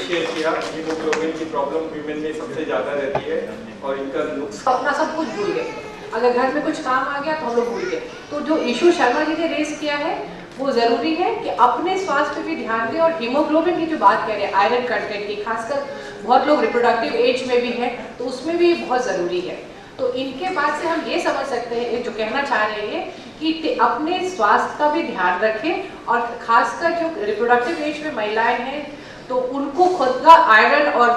Share किया। Haemoglobin की problem women में सबसे ज़्यादा रहती है और इनका नुकसान अपना सब कुछ भूल गए। अगर घर में कुछ काम आ गया तो हम लोग भूल गए। तो जो इशू शर्मा जी ने रेस किया है वो ज़रूरी है कि अपने स्वास्थ्य पे भी ध्यान दें। और हीमोग्लोबिन की जो बात कह रहे हैं आयरन कंटेंट की, खासकर बहुत लोग रिप्रोडक्टिव एज में भी हैं तो उसमें भी बहुत ज़रूरी है। तो इनके बाद से हम ये समझ सकते हैं, जो कहना चाह रहे हैं कि अपने स्वास्थ्य का भी ध्यान रखें और खासकर जो रिप्रोडक्टिव एज में महिलाएं हैं तो उनको खुद का आयरन और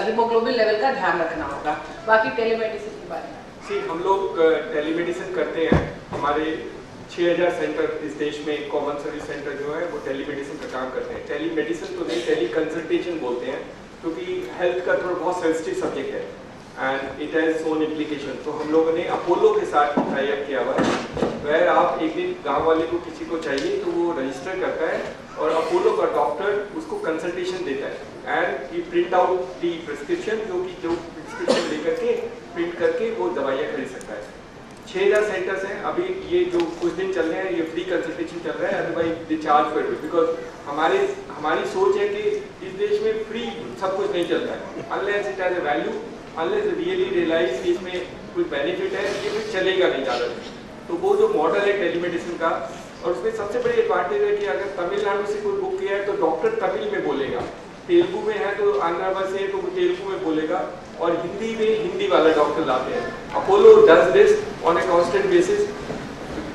हीमोग्लोबिन लेवल का ध्यान रखना होगा। बाकी टेलीमेडिसिन के बारे में हम लोग टेलीमेडिसिन करते हैं। हमारे 6000 सेंटर इस देश में, कॉमन सर्विस सेंटर जो है वो टेलीमेडिसिन का काम करते हैं। टेलीमेडिसिन तो नहीं, टेली कंसल्टेशन बोलते हैं, क्योंकि हेल्थ का थोड़ा बहुत सेंसिटिव सब्जेक्ट है and it has own implication. तो हम लोगों ने अपोलो के साथ टाई अप किया हुआ है, वह आप एक दिन गांव वाले को किसी को चाहिए तो वो रजिस्टर करता है और अपोलो का डॉक्टर उसको कंसल्टेशन देता है and he print out the prescription, जो प्रिस्क्रिप्शन लेकर के प्रिंट करके वो दवाइयाँ खरीद सकता है। 6000 सेंटर्स हैं अभी, ये जो कुछ दिन चल रहे हैं ये फ्री कंसल्टेशन चल रहा है, otherwise they charge for it, because हमारी सोच है कि इस देश में फ्री सब कुछ नहीं चलता है। Unless it has a value, unless really realise कि इसमें कुछ बेनिफिट है, ये फिर चलेगा नहीं ज़्यादा। तो वो जो मॉडल है टेलीमेडिसिन का, और उसमें सबसे बड़ी एडवांटेज है कि अगर तमिलनाडु से कोई बुक किया है तो डॉक्टर तमिल में बोलेगा, तेलुगु में है तो आंध्र से तो वो तेलुगु में बोलेगा, और हिंदी में हिंदी वाला डॉक्टर लाते हैं। Apollo does this on a constant basis.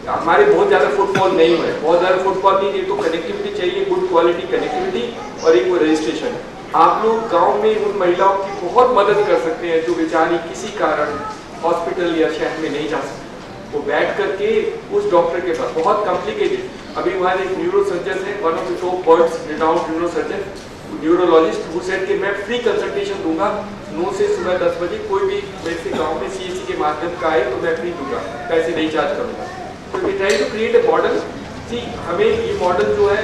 हमारे बहुत ज़्यादा फुटफॉल नहीं हुए, बहुत ज़्यादा फुटफॉल नहीं, तो कनेक्टिविटी चाहिए, गुड क्वालिटी कनेक्टिविटी, और एक वो रजिस्ट्रेशन। आप लोग गांव में उन महिलाओं की बहुत मदद कर सकते हैं जो बेचारी किसी कारण हॉस्पिटल या शहर में नहीं जा सकती। वो बैठ करके उस डॉक्टर के पास, बहुत कॉम्प्लिकेटेड, अभी हमारे एक न्यूरो सर्जन है, one of the top world's renowned neuro surgeon, neurologist, वो सेड कि मैं फ्री कंसल्टेशन दूंगा 9 से सुबह 10 बजे, कोई भी मेरे से गाँव में CHC के माध्यम का आए तो मैं फ्री दूंगा, पैसे नहीं चार्ज करूँगा। तो we try to create a model. जी, हमें ये मॉडल जो है,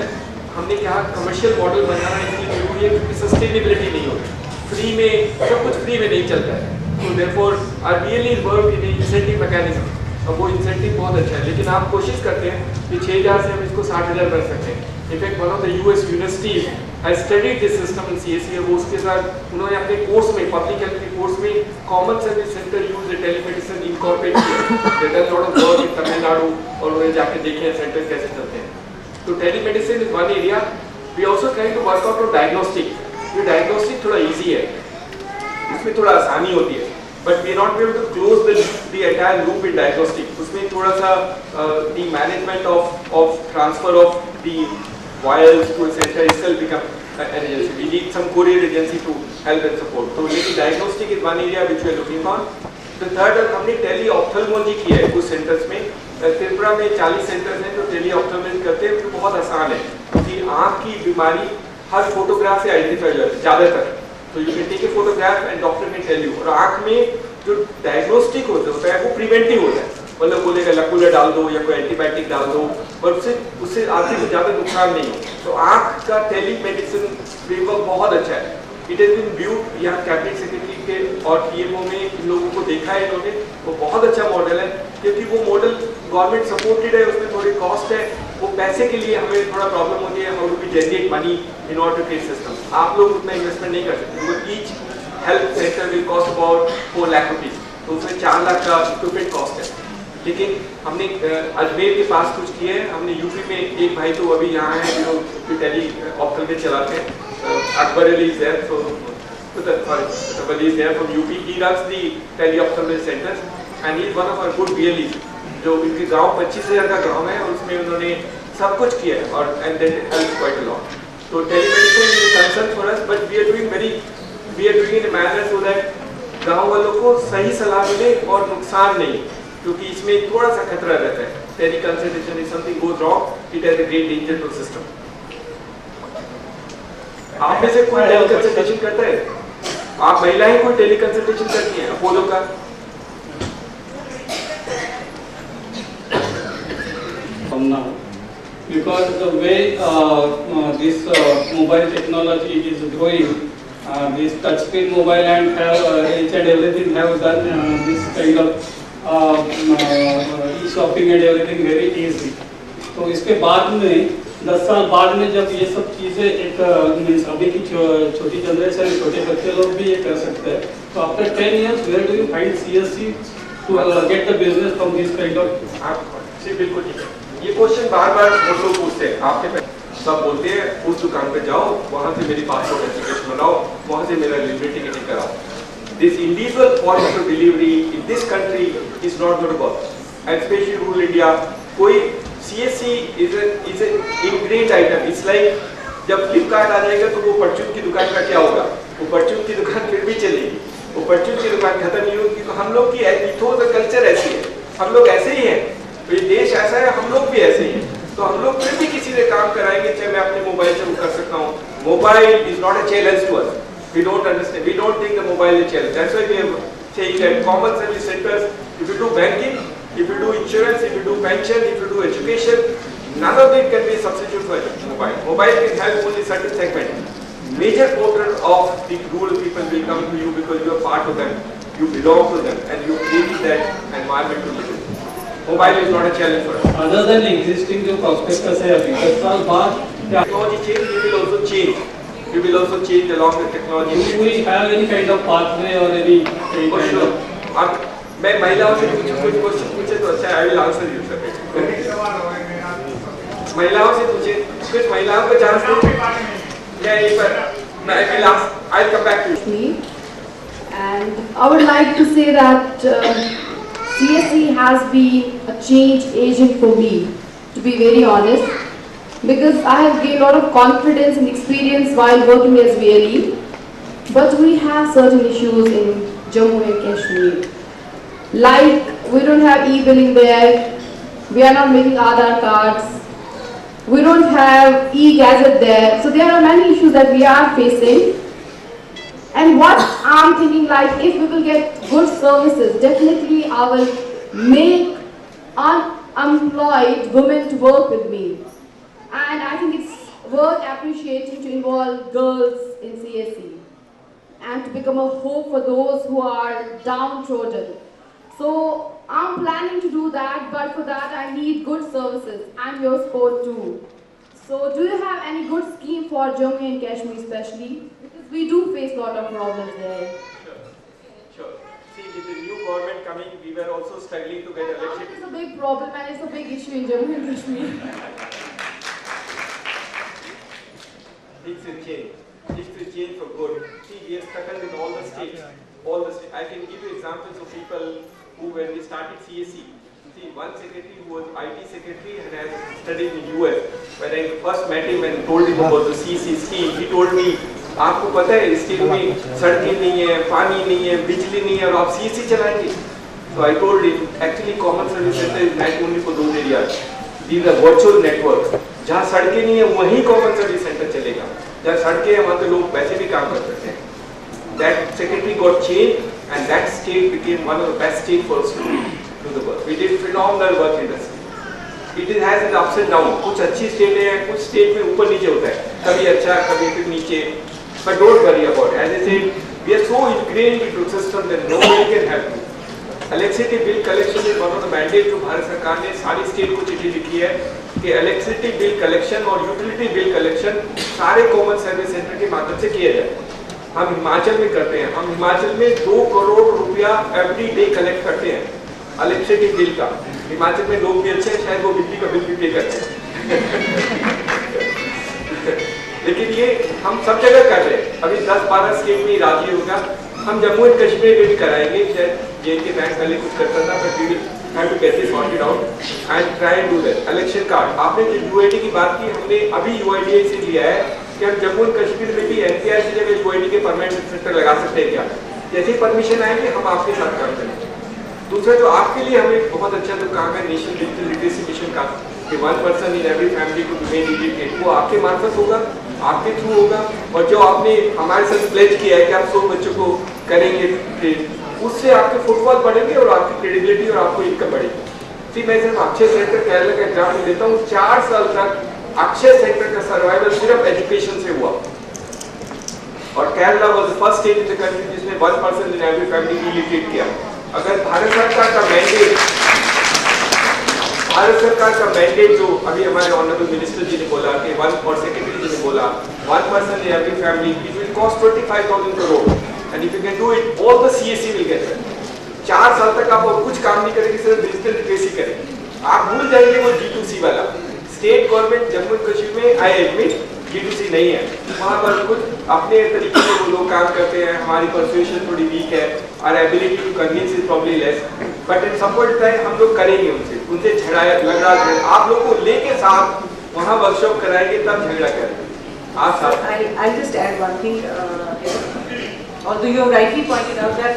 हमने कहा कमर्शियल मॉडल बनाना इसलिए जरूरी है क्योंकि सस्टेनेबिलिटी नहीं होती, फ्री में सब कुछ फ्री में नहीं चलता है। तो therefore are really work in incentive mechanism, और वो इंसेंटिव बहुत अच्छा है। लेकिन आप कोशिश करते हैं कि 6000 से हम इसको 60,000 कर सकते हैं। In fact one of the US university has studied this system in CHC, वो उसके साथ उन्होंने अपने कोर्स में, पब्लिक हेल्थ के कोर्स में, common service centre use telemedicine incorporate किया। They done lot of work in Tamil Nadu, और उन्होंने जाके देखे हैं सेंटर कैसे चलते हैं। तो telemedicine is one area. We also trying to work out on diagnostic. ये डायग्नोस्टिक थोड़ा इजी है, इसमें थोड़ा आसानी होती है, but we are not able to close the entire loop in diagnostic. उसमें थोड़ा सा the management of transfer of the wires to centre itself become an agency. We need some courier agency to help and support. तो लेकिन diagnostic is one area which we are looking on. The third, हमने tele ophthalmology किया है कुछ centres में। त्रिपुरा में 40 centres हैं जो टेली ऑप्थेल्मोलॉजी करते हैं, तो बहुत आसान है क्योंकि आँख की बीमारी हर फोटोग्राफ से आइडेंटिफाई हो जाती है ज़्यादातर। तो you can take a photograph and doctor can tell you. और आँख में जो डायग्नोस्टिक होता है वो प्रिवेंटिव होता है, मतलब बोलेगा लकूला डाल दो या कोई एंटीबायोटिक डाल दो, और उससे आँख को ज़्यादा नुकसान नहीं हो। तो आँख का टेलीमेडिसिन फ्रेमवर्क बहुत अच्छा है। इट हैज बीन व्यूड, यहाँ कैबिनेट सेक्रेटरी के और PMO में इन लोगों को देखा है इन्होंने, वो बहुत अच्छा मॉडल है क्योंकि वो मॉडल गवर्नमेंट सपोर्टेड है, उसमें थोड़ी कॉस्ट है, वो पैसे के लिए हमें थोड़ा प्रॉब्लम होती है, how do we generate money in order to create system. आप लोग उतना इन्वेस्टमेंट नहीं कर सकते, because each health centre will cost about 4 lakh rupees, तो उसमें 4 लाख का इक्विपमेंट कॉस्ट है। लेकिन हमने अजमेर के पास कुछ किए हैं, हमने यूपी में एक भाई तो अभी यहाँ है जो टेली ऑप्टल में चलाते हैं, Akbar Ali is there, so Akbar Ali is there from UP. He runs the teleophthalmic centers and he is one of our good BLEs. जो इनके गांव 25,000 का गांव है और उसमें उन्होंने सब कुछ किया है और and that helps quite a lot. So telemedicine is a concern for us, but we are doing in a manner so that गांव वालों को सही सलाह मिले और नुकसान नहीं, क्योंकि इसमें थोड़ा सा खतरा रहता है। Tele consultation if something goes wrong it has a great danger to system. आप में से कोई टेली कंसल्टेशन करता है? आप महिलाएं कोई टेली कंसल्टेशन करती हैं अपोलो का? Now, because the way this mobile technology is growing, this touchscreen mobile and have each and everything have done this kind of e-shopping and everything very easy. तो इसके बाद में 10 साल बाद में जब ये सब चीज़ें एक मीन्स अभी की छोटी जनरेशन, छोटे बच्चे लोग भी ये कर सकते हैं, तो after 10 years where do you find CSC to get the business from this kind of? जी बिल्कुल ठीक है। ये क्वेश्चन बार-बार वो लोग पूछते हैं, आपके सब बोलते हैं उस दुकान पे जाओ, वहाँ से मेरी पासपोर्ट एप्लीकेशन बनाओ, वहाँ से मेरा रेलवे टिकट कराओ। This individual form of delivery in this country is not going to work, and especially rural India. कोई CSC is an ingrained item. It's like जब फ्लिपकार्ट आ जाएगा तो वो परचून की दुकान का क्या होगा? वो परचून की दुकान फिर भी चलेगी, वो परचून की दुकान खत्म नहीं होगी। तो हम लोग की इथोस कल्चर ऐसी है, हम लोग ऐसे ही हैं, तो ये देश ऐसा है, हम लोग भी ऐसे ही हैं। तो हम लोग फिर भी किसी से काम कराएंगे, चाहे मैं अपने मोबाइल से कर सकता हूँ। Mobile is not a challenge to us, we don't understand, we don't think the mobile is challenge. That's why we are saying that common service centers, if you do banking, if you do insurance, if you do pension, if you do education, none of it can be a substitute for mobile. Mobile can help only certain segment. Major portion of the rural people will come to you because you are part of them, you belong to them, and you create that environment to live in. Mobile is not a challenge for us. Other than existing जो prospectus है अभी 10 साल बाद technology change, we will also change. We will also change along with technology. Do we have any kind of pathway or any kind of? अब मैं महिलाओं से कुछ क्वेश्चन पूछे तो अच्छा, I will answer you sir. महिलाओं से पूछे, कुछ महिलाओं को चांस दो। या एक बार मैं I will ask, I'll come back to you. And I would like to say that CSC has been a change agent for me, to be very honest, because I have gained a lot of confidence and experience while working as VLE. But we have certain issues in Jammu and Kashmir. Like, we don't have e-billing there, we are not making Aadhaar cards, we don't have e-gazette there. So there are many issues that we are facing. And what I'm thinking, like, if we will get good services, definitely I will make unemployed women to work with me. And I think it's worth appreciating to involve girls in CSC and to become a hope for those who are downtrodden. So I'm planning to do that, but for that I need good services and your support too. So do you have any good scheme for Jammu and Kashmir especially? Because we do face a lot of problems there. Sure. See, with the new government coming, we were also struggling to get elected. It's a big problem and it's a big issue in Jammu and Kashmir. Things will change. Things will change for good. See, we are struggled in all the states. All the states. I can give you examples of people who, when we started CSC, see, one secretary who was IT secretary and has studied in US. When I first met him and told him about the CSC scheme, he told me, आपको पता है इस scheme में सड़कें नहीं है, पानी नहीं है, बिजली नहीं है और आप CSC चलाएंगे? So I told him, actually common service center is meant only for those areas. These are virtual networks. जहाँ सड़कें नहीं है वहीं कॉमन सर्विस सेंटर चलेगा, जहाँ सड़कें हैं वहाँ तो लोग वैसे भी काम कर सकते हैं। That secretary got changed and that state became one of the best states for us to do the work. We did phenomenal work in this. It has its ups and downs. कुछ अच्छी state है, कुछ state में ऊपर नीचे होता है, कभी अच्छा कभी फिर नीचे। But don't worry about it. As I said, we are so ingrained into the system that nobody can help you. Electricity bill collection is one of the mandates जो भारत सरकार ने सारी स्टेट को चिट्ठी लिखी है कि इलेक्ट्रिसिटी बिल कलेक्शन और यूटिलिटी बिल कलेक्शन सारे कॉमन सर्विस सेंटर के माध्यम से किया जाए। हम हिमाचल में करते हैं, हम हिमाचल में 2 करोड़ रुपया एवरी डे कलेक्ट करते हैं इलेक्ट्रिसिटी बिल का। हिमाचल में लोग भी अच्छे हैं, शायद वो बिजली का बिल भी पे करते हैं लेकिन ये हम सब जगह कर रहे हैं। अभी 10-12 स्टेट में राजी होगा। हम जम्मू एंड कश्मीर में भी कराएंगे, शायद JNK बैंक पहले कुछ करता था, but we will have to get this sorted out and try and do that. Election card, आपने जो UID की बात की, हमने अभी UIDAI से लिया है कि हम जम्मू एंड कश्मीर में भी NCR की जगह UID के परमानेंट सेंटर लगा सकते हैं क्या? जैसे परमिशन आएंगे हम आपके साथ काम करेंगे। दूसरा जो आपके लिए हमें बहुत अच्छा जो काम है नेशनल डिजिटल लिटरेसी मिशन का, कि 1 person in every family को मेड इलिटरेट, वो आपके मार्फत होगा, आपके थ्रू होगा। और जो आपने हमारे साथ प्लेज किया है कि आप 100 बच्चों को करेंगे, उससे आपके फुटफॉल बढ़ेंगे और आपकी क्रेडिबिलिटी और आपको इनकम बढ़ेगी। मैं सिर्फ अक्षय सेंटर केरला का एग्जाम्पल देता हूँ। 4 साल तक अक्षय सेंटर का सर्वाइवल सिर्फ एजुकेशन से हुआ और Kerala was the first state in the country जिसने 1 person in every family illiterate किया। अगर भारत सरकार का मैंडेट भारत सरकार का मैंडेट जो अभी हमारे ऑनरेबल मिनिस्टर जी ने बोला कि और सेक्रेटरी जी ने बोला 1 person in every family, it will cost 25,000 crore and if you can do it, all the CSC will get it. 4 साल तक आप और कुछ काम नहीं करेंगे, सिर्फ डिजिटल लिटरेसी करेंगे, आप भूल जाएंगे वो G2C वाला। स्टेट गवर्नमेंट जम्मू कश्मीर में आई एडमिट G2C नहीं है, वहाँ पर कुछ अपने तरीके से वो लोग काम करते हैं, हमारी परसुएशन थोड़ी वीक है, our ability to convince is probably less, but at some point in time हम लोग करेंगे उनसे झगड़ा आप लोग को लेके साथ वहाँ वर्कशॉप कराएंगे तब झगड़ा करेंगे। आप साथ I'll just add one thing here. Although you have rightly pointed out that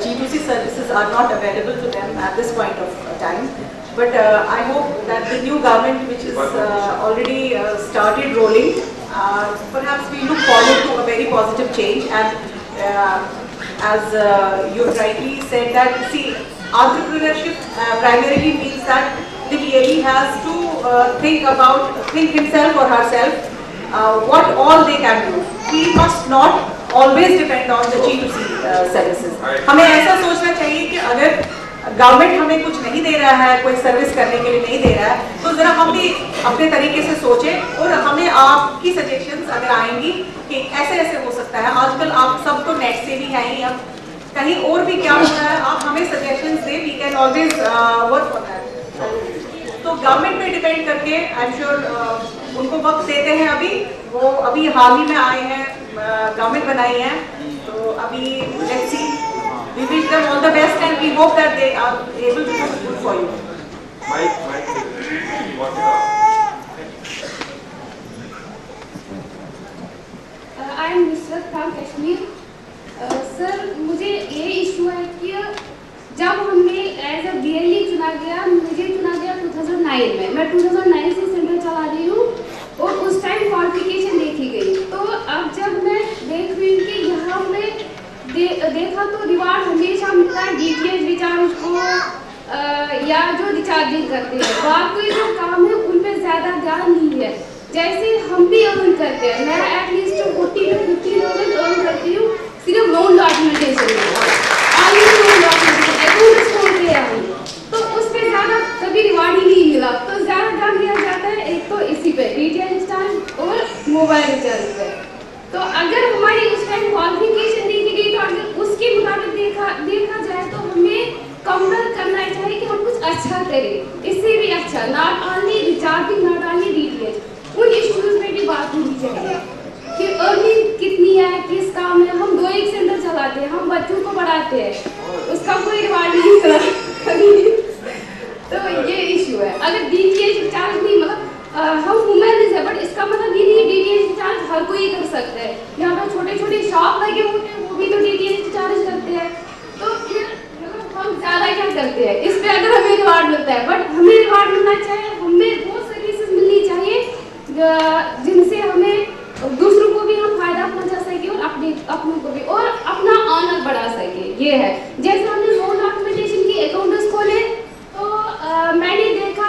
G2C services are not available to them at this point of time, but I hope that the new government, which is already started rolling, perhaps we look forward to a very positive change. And as you rightly said, that see, entrepreneurship primarily means that the VLE has to think himself or herself what all they can do. We must not always depend on the G2C services. हमें ऐसा सोचना चाहिए कि अगर government हमें कुछ नहीं दे रहा है, कोई सर्विस करने के लिए नहीं दे रहा है, तो जरा हम भी अपने तरीके से सोचें और हमें आपकी सजेशंस अगर आएंगी कि ऐसे ऐसे हो सकता है। आजकल आप सब तो नेट से भी हैं ही, अब कहीं और भी क्या हो रहा है, आप हमें सजेशंस दें, we can always work for that. तो गवर्नमेंट पे डिपेंड करके आई एम श्योर उनको वक्त देते हैं। वो अभी हाल ही में आए हैं, गवर्नमेंट बनाई है, तो अभी let's see, we wish them all the best and we hope that they are able to do good for you. I am Nusrat from Kashmir. Sir मुझे ये इशू है कि जब हमें एज अ VLE चुना गया, मुझे चुना गया 2009 में, मैं 2009 से सेंटर चला रही हूँ और उस टाइम क्वालिफिकेशन देखी गई। तो अब जब मैं देख रही हूँ कि यहाँ में देखा तो रिवार्ड हमेशा मिलता है DTH रिचार्ज को या जो रिचार्जिंग करते हैं, बाकी जो काम है उन पे ज़्यादा ध्यान नहीं है। जैसे हम भी अर्न करते हैं, मैं एटलीस्ट 40 to 50,000 अर्न करती हूँ सिर्फ लोन डॉक्यूमेंटेशन में, लोन डॉक्यूमेंटेशन अकाउंट खोलते हैं हम, तो उस पर ज़्यादा कभी रिवार्ड ही नहीं मिला। तो ज़्यादा ध्यान दिया जाता है एक तो इसी पे DTH रिचार्ज और मोबाइल रिचार्ज पे। तो अगर हमारी उस टाइम क्वालिफिकेशन देखी गई तो अगर उसके मुताबिक देखा जाए तो हमें कम्पेयर करना चाहिए कि हम कुछ अच्छा करें, इससे भी अच्छा, not only recharging, not only DTH, उन इश्यूज में भी बात होनी चाहिए कि अर्निंग कितनी है, किस काम है। हम 2-1 सेंटर चलाते हैं, हम बच्चों को पढ़ाते हैं, उसका कोई रिवार्ड नहीं मिला कभी। तो ये इशू है। अगर DTH रिचार्ज नहीं, मतलब हम वुमेन है, बट इसका मतलब ये नहीं DTH रिचार्ज हर कोई कर सकता है। यहाँ पे छोटे छोटे शॉप लगे होते हैं, वो भी तो DTH रिचार्ज करते हैं। तो फिर मतलब हम ज़्यादा क्या करते हैं इस पे, अगर हमें रिवार्ड मिलता है, बट हमें रिवार्ड मिलना चाहिए, हमें वो सर्विसेज मिलनी चाहिए जिनसे हमें दूसरों को भी हम फायदा पहुंचा सके और अपनों को भी, और अपना ऑनर बढ़ा सके। ये है, जैसे हमने लोन डॉक्यूमेंटेशन की अकाउंट्स खोले तो मैंने देखा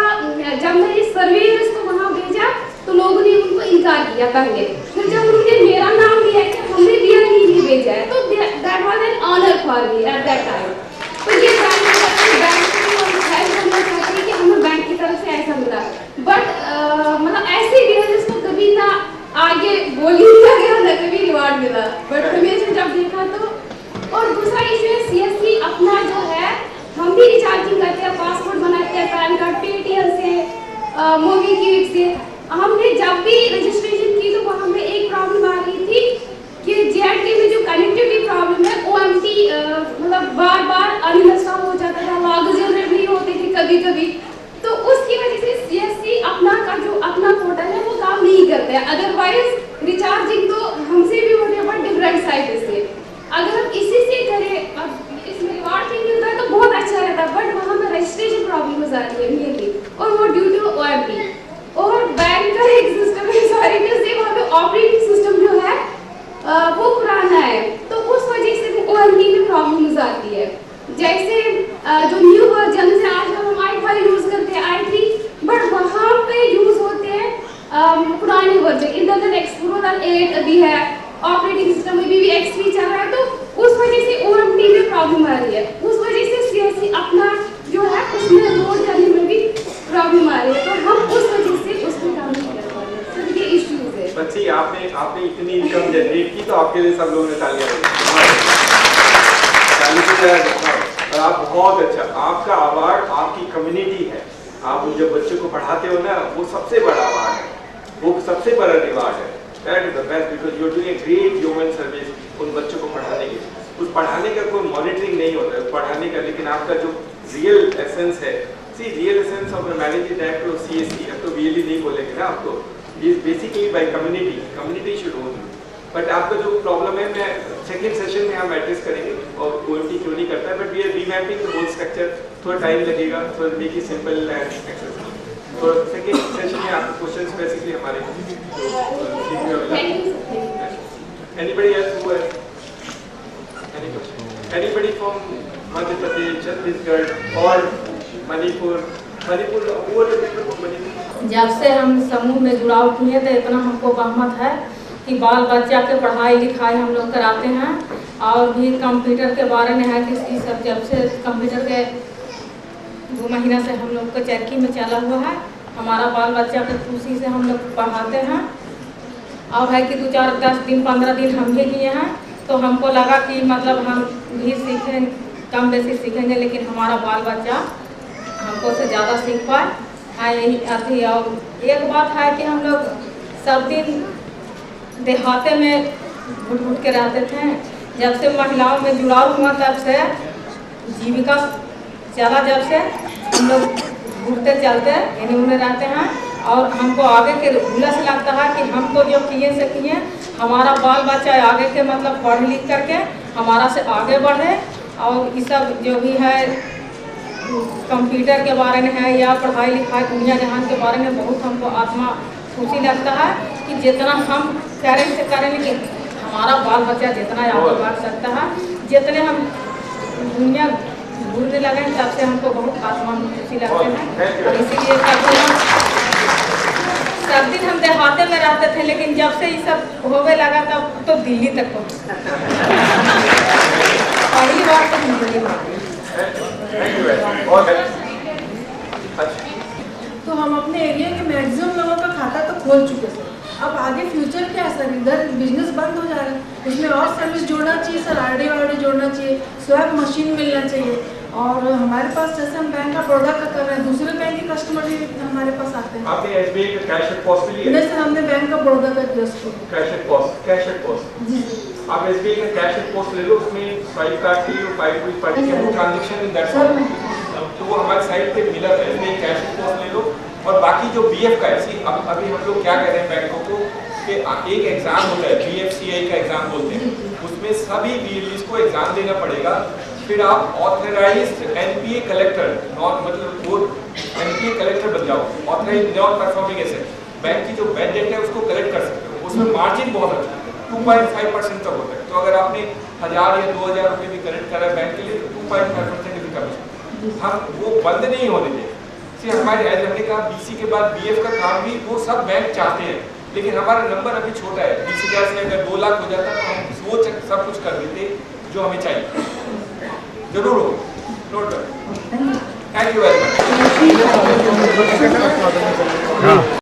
जब मैंने सर्वेयर्स को वहाँ भेजा तो लोगों ने उनको इनकार किया पहले, फिर जब उन्होंने मेरा नाम लिया कि हमने VLE नहीं भेजा है, तो that was an honour for me at that time. तो ये बैंक करना चाहते हैं कि हमें बैंक की तरफ से ऐसा मिला, बट मतलब ऐसे VLEs को कभी ना आगे बोल ही नहीं गया, ना कभी रिवार्ड मिला, बट हमें जब देखा तो। और दूसरा इशू है CSC अपना जो है, हम भी रिचार्जिंग करते हैं, पासपोर्ट बनाते हैं, पैन कार्ड पेटीएम से, मोबीक्विक से। हमने जब भी रजिस्ट्रेशन की तो वहाँ में एक प्रॉब्लम आ रही थी कि JNK में जो कनेक्टिविटी प्रॉब्लम है, OMT मतलब बार बार अनइंस्टॉल हो जाता था, लॉग जनरेट नहीं होती थी कभी कभी, तो उसकी वजह से CSC अपना का जो अपना पोर्टल है वो काम नहीं करते हैं। अदरवाइज रिचार्जिंग तो हमसे भी होते हैं, बट डिफरेंट साइट से। अगर हम इसी से करें, अब इसमें रिवार्ड नहीं मिलता है तो बहुत अच्छा रहता है, बट वहाँ में रजिस्ट्रेशन प्रॉब्लम हो जाती है मेनली, और वो ड्यू टू OMT। और बैंक का एक सिस्टम है, सॉरी टू से, वहाँ पे ऑपरेटिंग सिस्टम जो है वो पुराना है, तो उस वजह से OMT में प्रॉब्लम हो जाती है। जैसे जो न्यू वर्जन से आजकल हम i5 यूज़ करते हैं, i3, बट वहाँ पे यूज़ होते हैं पुराने वर्जन, इंटरनेट एक्सप्लोरर 8 अभी है, ऑपरेटिंग सिस्टम में भी XP चल रहा है, तो उस वजह से OMT में प्रॉब्लम आ रही है। उस वजह से CSC अपना जो है उसमें लोड करने में भी प्रॉब्लम आ रही है, तो हम उस वजह से उस पर काम नहीं कर पा रहे। सर ये इश्यूज है। बच्ची आपने इतनी इनकम जनरेट की तो आपके लिए सब लोगों ने तालियां और आप बहुत अच्छा, आपका अवार्ड आपकी कम्युनिटी है। आप उन जब बच्चों को पढ़ाते हो ना, वो सबसे बड़ा अवार्ड है, वो सबसे बड़ा रिवार्ड है। That is the best because you are doing a great human service उन बच्चों को पढ़ाने के। उस पढ़ाने का कोई मॉनिटरिंग नहीं होता है पढ़ाने का, लेकिन आपका जो रियल एसेंस है, see real essence of managing director of CSE, अब तो रियली नहीं बोलेंगे ना आपको, is basically by community should own. But आपका जो प्रॉब्लम है, मैं सेकेंड सेशन में हम एड्रेस करेंगे और OMT क्यों नहीं करता है, but we are remapping the whole structure, थोड़ा टाइम लगेगा, so make it simple and accessible. तो सेकेंड सेशन में आपको क्वेश्चन बेसिकली हमारे anybody else who has any question, anybody from Madhya Pradesh, Chhattisgarh और मणिपुर जब से हम समूह में जुड़ाव किए तो इतना हमको सहमत है कि बाल बच्चा के पढ़ाई लिखाई हम लोग कराते हैं, और भी कंप्यूटर के बारे में है कि सब जब से कंप्यूटर के 2 महीना से हम लोग को चरखी में चला हुआ है, हमारा बाल बच्चा के खुशी से हम लोग पढ़ाते हैं। और है कि 2, 4, 10 दिन 15 दिन हम भी किए हैं, तो हमको लगा कि मतलब हम भी सीखें, कम बेसी सीखेंगे, लेकिन हमारा बाल बच्चा हमको से ज़्यादा सीख पाए यही अथी। और एक बात है कि हम लोग सब दिन देहाते में घुट के रहते थे, जब से महिलाओं में जुड़ाव हुआ तब से जीविका चला, जब से हम लोग घूमते चलते यानी उन्हें रहते हैं, और हमको आगे के हुलस लगता है कि हमको जो किए से किए हमारा बाल बच्चा आगे के मतलब पढ़ लिख करके हमारा से आगे बढ़े। और ये सब जो भी है कंप्यूटर के बारे में है या पढ़ाई लिखाई दुनिया जहान के बारे में बहुत हमको आत्मा खुशी लगता है कि जितना हम करें से करें, लेकिन हमारा बाल बच्चा जितना आगे बढ़ सकता है, जितने हम दुनिया घूमने लगे तब से हमको बहुत आत्मा में खुशी लगते हैं। और इसीलिए सब दिन हम देहाते में रहते थे, लेकिन जब से ये सब होने लगा तब तो दिल्ली तक पहुँच पहली बार तो दिल्ली में। तो हम अपने एरिया के मैक्सिमम लोगों का खाता तो खोल चुके थे। अब आगे फ्यूचर क्या है सर, इधर बिजनेस बंद हो जा रहा है, उसमें और सर्विस जोड़ना चाहिए सर, RD जोड़ना चाहिए, स्वैप मशीन मिलना चाहिए। और हमारे पास जैसे हम बैंक का प्रोडक्ट कर रहे हैं, दूसरे बैंक के कस्टमर भी हमारे पास आते हैं। आपने SBI का कैश एट पोस्ट लिया? नहीं सर, हमने बैंक का प्रोडक्ट का जस्ट कैश एट पोस्ट जी। आप SBI का कैश एट पोस्ट ले लो, उसमें स्वाइप कार्ड के लिए 5 rupees per transaction in that, तो वो हमारे साइट पे मिला है। SBI कैश एट पोस्ट ले लो। और बाकी जो BF का है, अभी हम लोग क्या कह रहे हैं बैंकों को कि एक एग्जाम होता है, BFCI का एग्जाम बोलते हैं, उसमें सभी BLEs को एग्जाम देना पड़ेगा। फिर आप ऑथराइज्ड NPA कलेक्टर, मतलब वो NPA कलेक्टर बन जाओ, authorised non performing asset. Bank की जो बैड डेट है उसको कलेक्ट कर सकते हो, उसमें मार्जिन बहुत अच्छा है, 2.5% तक होता है। तो अगर आपने 1000 या 2000 रुपये भी कलेक्ट करा है बैंक के लिए, तो 2.5% भी कमीशन, हम वो बंद नहीं होने दें। हमारे हमने कहा BC के बाद BF का काम भी वो सब बैंक चाहते हैं, लेकिन हमारा नंबर अभी छोटा है, 20,000 से अगर 2 लाख हो जाता तो हम सोच सब कुछ कर देते जो हमें चाहिए। जरूर हो, नोट करें। Thank you very much.